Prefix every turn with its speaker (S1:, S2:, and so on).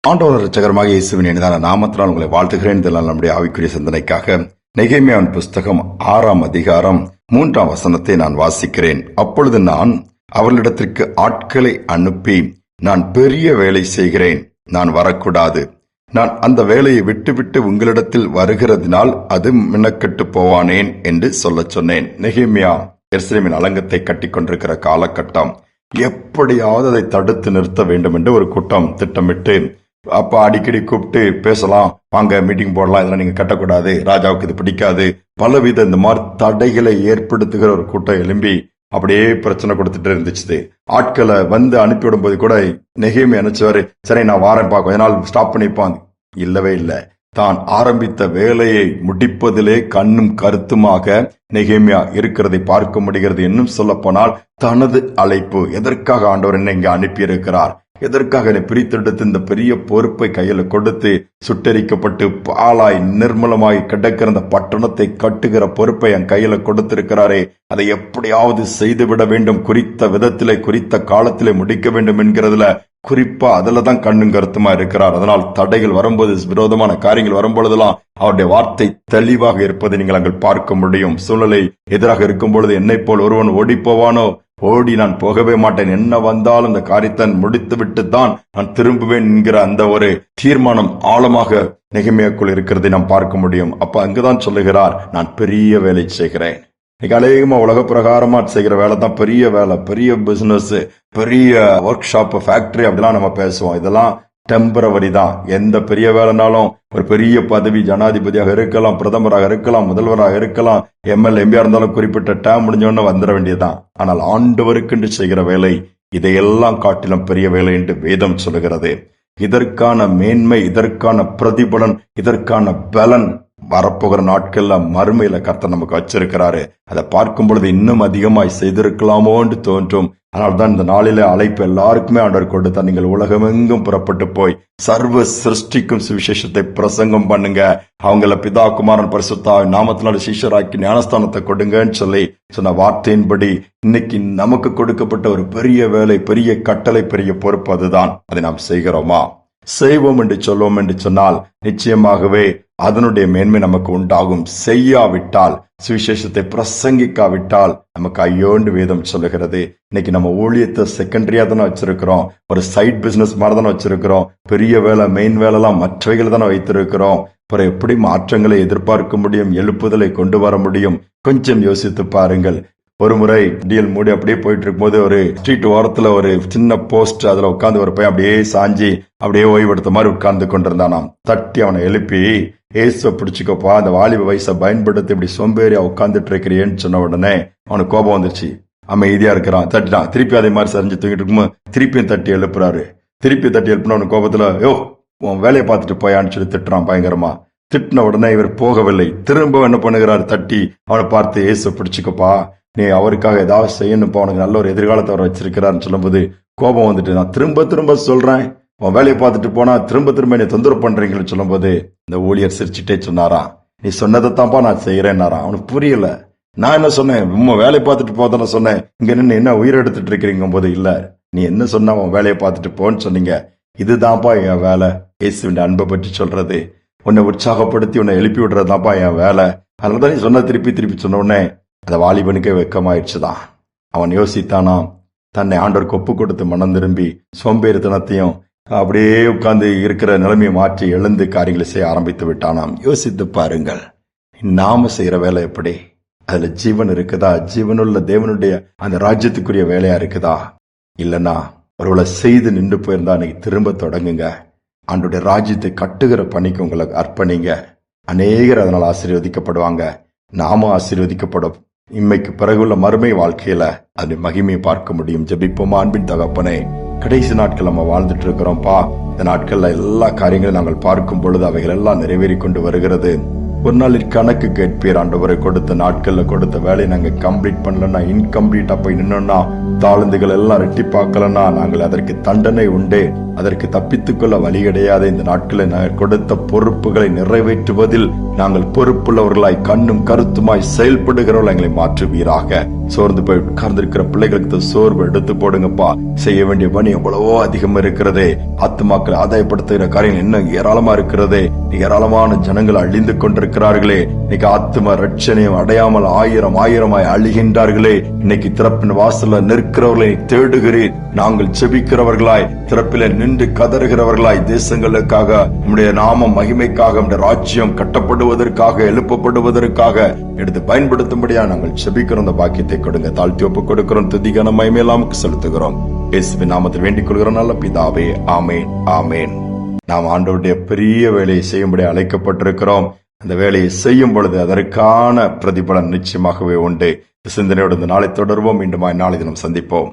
S1: ஆண்டவர் இரட்சகரமாக இயேசுவின் இனிதான நாமத்தினால் உங்களை வாழ்த்துகிறேன். இதெல்லாம் நம்முடைய ஆவிக்குரிய சிந்தனைக்காக நெகேமியாவின் புஸ்தகம் 6ஆம் அதிகாரம் 3ஆம் வசனத்தை நான் வாசிக்கிறேன். அப்பொழுது நான் அவர்களிடத்திற்கு ஆட்களை அனுப்பி, நான் பெரிய வேலை செய்கிறேன், நான் வரக்கூடாது. நான் அந்த வேலையை விட்டுவிட்டு உங்களிடத்தில் வருகிறதினால் அது மின்னக்கெட்டு போவானேன் என்று சொல்லச் சொன்னேன். நெகேமியா எருசலேமின் அலங்கத்தை கட்டி கொண்டிருக்கிற காலகட்டம். எப்படியாவது அதை தடுத்து நிறுத்த வேண்டும் என்று ஒரு கூட்டம் திட்டமிட்டு அப்ப அடிக்கடி கூப்பிட்டு பேசலாம், வாங்க மீட்டிங் போடலாம், இதெல்லாம் நீங்க கட்டக்கூடாது, ராஜாவுக்கு இது பிடிக்காது, பலவித இந்த மாதிரி தடைகளை ஏற்படுத்துகிற ஒரு கூட்டம் எழும்பி அப்படியே பிரச்சனை கொடுத்துட்டு இருந்துச்சு. ஆட்களை வந்து அனுப்பிவிடும் போது கூட நெகேமியா நினைச்சவாரு, சரி நான் வாரேன் கொஞ்ச நாள் ஸ்டாப் பண்ணிப்பாங்க. இல்லவே இல்லை. தான் ஆரம்பித்த வேலையை முடிப்பதிலே கண்ணும் கருத்துமாக நெகேமியா இருக்கிறதை பார்க்க முடிகிறது. இன்னும் சொல்ல போனால் தனது அழைப்பு, எதற்காக ஆண்டவர் என்னை இங்க அனுப்பி இருக்கிறார், எதற்காக என்னை பிரித்தெடுத்து இந்த பெரிய பொறுப்பை கையில கொடுத்து சுட்டரிக்கப்பட்டு பாலாய் நிர்மலமாய் கிடக்கிற அந்த பட்டணத்தை கட்டுகிற பொறுப்பை என் கையில கொடுத்திருக்கிறாரே, அதை எப்படியாவது செய்துவிட வேண்டும், குறித்த விதத்திலே குறித்த காலத்திலே முடிக்க வேண்டும் என்கிறதுல குறிப்பா அதுலதான் கண்ணும் கருத்துமா இருக்கிறார். அதனால் தடைகள் வரும்போது, விரோதமான காரியங்கள் வரும்பொழுதெல்லாம் அவருடைய வார்த்தை தெளிவாக இருப்பதை நீங்கள் அங்கே பார்க்க முடியும். சூழ்நிலை எதிராக இருக்கும் பொழுது என்னை போல் ஒருவன் ஓடி போவானோ, ஓடி நான் போகவே மாட்டேன், என்ன வந்தாலும் இந்த காரியத்தை முடித்து விட்டு தான் நான் திரும்புவேன் என்கிற அந்த ஒரு தீர்மானம் ஆழமாக நெகேமியாக்குள் இருக்கிறதை நாம் பார்க்க முடியும். அப்ப அங்குதான் சொல்லுகிறார், நான் பெரிய வேலை செய்கிறேன். இன்னைக்கு அநேகமா உலக பிரகாரமா செய்கிற வேலை தான் பெரிய வேலை, பெரிய பிசினஸ், பெரிய ஒர்க் ஷாப், ஃபேக்டரி அப்படிலாம் நம்ம பேசுவோம். இதெல்லாம் டெம்பரவரி தான். எந்த பெரிய வேலைனாலும் ஒரு பெரிய பதவி, ஜனாதிபதியாக இருக்கலாம், பிரதமராக இருக்கலாம், முதல்வராக இருக்கலாம், எம்எல்ஏ எம்பியா இருந்தாலும் குறிப்பிட்ட டேம் முடிஞ்சோன்னு வந்துட வேண்டியதுதான். ஆனால் ஆண்டவருக்கென்று செய்கிற வேலை இதையெல்லாம் காட்டிலும் பெரிய வேலை என்று வேதம் சொல்லுகிறது. இதற்கான மேன்மை, இதற்கான பிரதிபலன், இதற்கான பலன் வரப்போகிற நாட்கள்ல மறுமையில கர்த்தர் நமக்கு வச்சிருக்கிறாரு. அதை பார்க்கும் பொழுது இன்னும் அதிகமாய் செய்திருக்கலாமோ என்று தோன்றும். அதனால்தான் இந்த நாளில அழைப்பு எல்லாருக்குமே ஆண்டவர் கொடுத்தார். நீங்கள் உலகமெங்கும் புறப்பட்டு போய் சர்வ சிருஷ்டிக்கும் சுவிசேஷத்தை பிரசங்கம் பண்ணுங்க, அவங்கள பிதா குமாரன் பரிசுத்த நாமத்தினால சிஷ்யராக்கி ஞானஸ்தானத்தை கொடுங்கன்னு சொல்லி சொன்ன வார்த்தையின்படி இன்னைக்கு நமக்கு கொடுக்கப்பட்ட ஒரு பெரிய வேலை, பெரிய கட்டளை, பெரிய பொறுப்பு அதுதான். அதை நாம் செய்கிறோமா? செய்வோம் என்று சொல்வோம் என்று சொன்னால் நிச்சயமாகவே அதனுடைய மேன்மை நமக்கு உண்டாகும். செய்யாவிட்டால், சுவிசேஷத்தை பிரசங்கிக்காவிட்டால் நமக்கு ஐயோண்டு வேதம் சொல்லுகிறது. இன்னைக்கு நம்ம ஊழியத்தை செகண்டரியா தானே வச்சிருக்கிறோம், ஒரு சைட் பிசினஸ் மாதிரி தானே வச்சிருக்கிறோம். பெரிய வேலை, மெயின் வேலை எல்லாம் மற்றவைகளை தானே வைத்திருக்கிறோம். அப்புறம் எப்படி மாற்றங்களை எதிர்பார்க்க முடியும், எழுப்புதலை கொண்டு வர முடியும்? கொஞ்சம் யோசித்து பாருங்கள். ஒரு முறை டிஎல் மூடி அப்படியே போயிட்டு இருக்கும்போது ஒரு ஸ்ட்ரீட் ஓரத்துல ஒரு சின்ன போஸ்ட், அதுல உட்கார்ந்து ஒரு பையன் அப்படியே சாஞ்சி அப்படியே ஓய்வெடுத்த மாதிரி உட்கார்ந்து கொண்டிருந்தானாம். தட்டி அவனை எழுப்பி, ஏசுவை பிடிச்சிக்கப்பா, அந்த வாலிப வயசை பயன்படுத்தி இப்படி சோம்பேறியா உட்கார்ந்துட்டு இருக்கிறேன்னு சொன்ன உடனே அவனுக்கு கோபம் வந்துருச்சு. அமைதியா இருக்கிறான், தட்டிட்டான். திருப்பி அதே மாதிரி சரிஞ்சு தூங்கிட்டு இருக்கும்போது திருப்பியும் தட்டி எழுப்புறாரு. திருப்பி தட்டி எழுப்பின அவனுக்கு கோபத்துல, யோ உன் வேலையை பார்த்துட்டு போயான்னு சொல்லி திட்டுறான் பயங்கரமா. திட்டின உடனே இவர் போகவில்லை. திரும்ப என்ன பண்ணுகிறாரு, தட்டி அவனை பார்த்து, ஏசுவை பிடிச்சிக்கப்பா, நீ அவருக்காக ஏதாவது செய்யணும்ப்பா, அவனுக்கு நல்ல ஒரு எதிர்காலத்தை அவர் வச்சிருக்கிறாருன்னு சொல்லும்போது கோபம் வந்துட்டு, நான் திரும்ப திரும்ப சொல்றேன், உன் வேலையை பார்த்துட்டு போனா திரும்ப திரும்ப என்னை தொந்தரவு பண்றீங்கன்னு சொல்லும் போது இந்த ஊழியர் சிரிச்சுட்டே சொன்னாராம், நீ சொன்னதைத்தான்ப்பா நான் செய்யறேன்னாராம். அவனுக்கு புரியல. நான் என்ன சொன்னேன், உங்க வேலையை பார்த்துட்டு போதான சொன்னேன், இங்க நின்று என்ன உயிர் எடுத்துட்டு இருக்கிறீங்க போது, இல்ல நீ என்ன சொன்ன, உன் வேலையை பார்த்துட்டு போன்னு சொன்னீங்க, இதுதான்ப்பா என் வேலை. இயேசுவின் அன்பை பற்றி சொல்றது, உன்னை உற்சாகப்படுத்தி உன்னை எழுப்பி விடுறதுதான்ப்பா என் வேலை. அதனாலதான் நீ சொன்ன திருப்பி திருப்பி சொன்ன உடனே அந்த வாலிபனுக்கே வெக்கமாயிடுச்சுதான். அவன் யோசித்தானாம், தன்னை ஆண்டவருக்கு ஒப்பு கொடுத்து மனம் திரும்பி சோம்பேறித்தனத்தையும் அப்படியே உட்கார்ந்து இருக்கிற நிலைமையை மாற்றி எழுந்து காரியங்களை செய்ய ஆரம்பித்து விட்டானாம். யோசித்து பாருங்கள், நாம செய்யற வேலை எப்படி? அதுல ஜீவன் இருக்குதா? ஜீவனுள்ள தேவனுடைய அந்த ராஜ்யத்துக்குரிய வேலையா இருக்குதா? இல்லைன்னா ஒருவேளை செய்து நின்று போயிருந்தா அன்னைக்கு திரும்ப தொடங்குங்க. ஆண்டோடைய ராஜ்யத்தை கட்டுகிற பணிக்கு உங்களை அர்ப்பணிங்க. அநேகர் அதனால் ஆசீர்வதிக்கப்படுவாங்க, நாம ஆசீர்வதிக்கப்படும். இம்மைக்கு பிறகுள்ள மறுமை வாழ்க்கையில அது மகிமையை பார்க்க முடியும். ஜெபிப்போமா? அன்பின் தகப்பனே, கடைசி நாட்கள் நம்ம வாழ்ந்துட்டு இருக்கிறோம்ப்பா. இந்த நாட்கள்ல எல்லா காரியங்களும் நாங்கள் பார்க்கும் பொழுது அவைகள் எல்லாம் நிறைவேறி கொண்டு வருகிறது. ஒரு நாளில் கணக்கு கேட்பீர் ஆண்டவரை. கொடுத்த நாட்கள்ல கொடுத்த வேலையை நாங்க கம்ப்ளீட் பண்ணலன்னா, இன்கம்ப்ளீட்டா போய் நின்னோம்னா, தாழ்ந்துகள் எல்லாம் ரெட்டி பார்க்கலன்னா நாங்கள் அதற்கு தண்டனை உண்டே, அதற்கு தப்பித்துக்கொள்ள வழி கிடையாது. இந்த நாட்களில் நாங்கள் கொடுத்த பொறுப்புகளை நிறைவேற்றுவதில் நாங்கள் பொறுப்புள்ளவர்களாய் கண்ணும் கருத்துமாய் செயல்படுகிறவர்கள் எங்களை மாற்றுவீராக. சோர்ந்து போய் உட்கார்ந்திருக்கிற பிள்ளைகளுக்கு சோர்வு எடுத்து போடுங்கப்பா. செய்ய வேண்டிய பணி எவ்வளவோ அதிகம் இருக்கிறதே. ஆத்துமாக்களை ஆதாயப்படுத்துகிற காரியங்கள் இன்னும் ஏராளமா இருக்கிறதே. ஏராளமான ஜனங்கள் அழிந்து கொண்டிருக்கிறார்களே. இன்னைக்கு ஆத்தும ரட்சணையும் அடையாமல் ஆயிரமாய் அழிகின்றார்களே. இன்னைக்கு திறப்பின் வாசல்ல நிற்கிறவர்களை தேடுகிறீர். நாங்கள் செபிக்கிறவர்களாய், திறப்பில நின்று கதறுகிறவர்களாய், தேசங்களுக்காக, நம்முடைய நாம மகிமைக்காக, நம்முடைய ராஜ்யம் கட்டப்படுவதற்காக, எழுப்பப்படுவதற்காக எடுத்து பயன்படுத்தும்படியா நாங்கள் செபிக்கிறோம். அந்த பாக்கியத்தை கொடுங்க. தாழ்த்தி ஒப்பு கொடுக்கிறோம். துதிக்கான மகிமையெல்லாமுக்கு செலுத்துகிறோம். இயேசுவின் நாமத்தில் வேண்டிக் கொள்கிறோம் நல்ல பிதாவே. ஆமேன், ஆமேன். நாம் ஆண்டவருடைய பெரிய வேலையை செய்யும்படி அழைக்கப்பட்டிருக்கிறோம். அந்த வேலையை செய்யும் பொழுது அதற்கான பிரதிபலன் நிச்சயமாகவே உண்டு. சிந்தனையோடு இந்த நாளை தொடர்வோம். மீண்டும் நாளை தினம் சந்திப்போம்.